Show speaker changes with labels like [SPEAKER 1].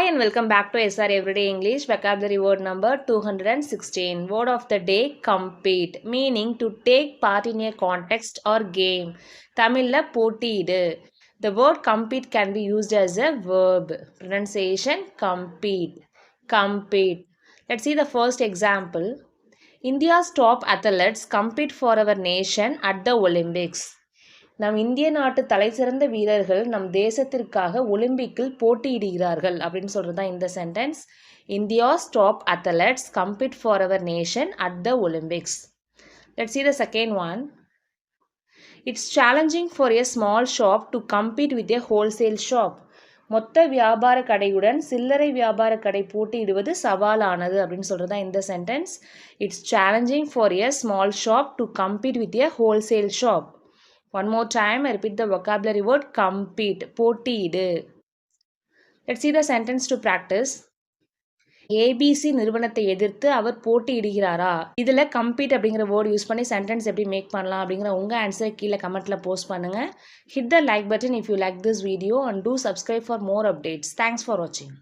[SPEAKER 1] and welcome back to SR Everyday English. Vocabulary word number 216. Word of the day, compete. Meaning to take part in a contest or game. தமிழ்ல போட்டியிடு. The word compete can be used as a verb. Pronunciation, compete. Compete. Let's see the first example. India's top athletes compete for our nation at the Olympics. நம் இந்திய நாட்டு தலைசிறந்த வீரர்கள் நம் தேசத்திற்காக ஒலிம்பிக்கில் போட்டியிடுகிறார்கள் அப்படின்னு சொல்கிறது தான் இந்த sentence. India's top athletes compete for our nation at the Olympics. Let's see the second one. It's challenging for a small shop to compete with a wholesale shop. மொத்த வியாபார கடையுடன் சில்லறை வியாபார கடை போட்டியிடுவது சவாலானது அப்படின்னு சொல்கிறது தான் இந்த sentence. It's challenging for a small shop to compete with a wholesale shop. One more time, I repeat the vocabulary word compete, போட்டியிடு. Let's see the sentence to practice. ABC நிறுவனத்தை எதிர்த்து அவர் போட்டியிடுகிறாரா? இதில் compete அப்படிங்கிற வேர்டு யூஸ் பண்ணி sentence எப்படி make பண்ணலாம் அப்படிங்கிற உங்கள் ஆன்சரை கீழே கமெண்ட்டில் போஸ்ட் பண்ணுங்கள். Hit the like button if you like this video and do subscribe for more updates. Thanks for watching.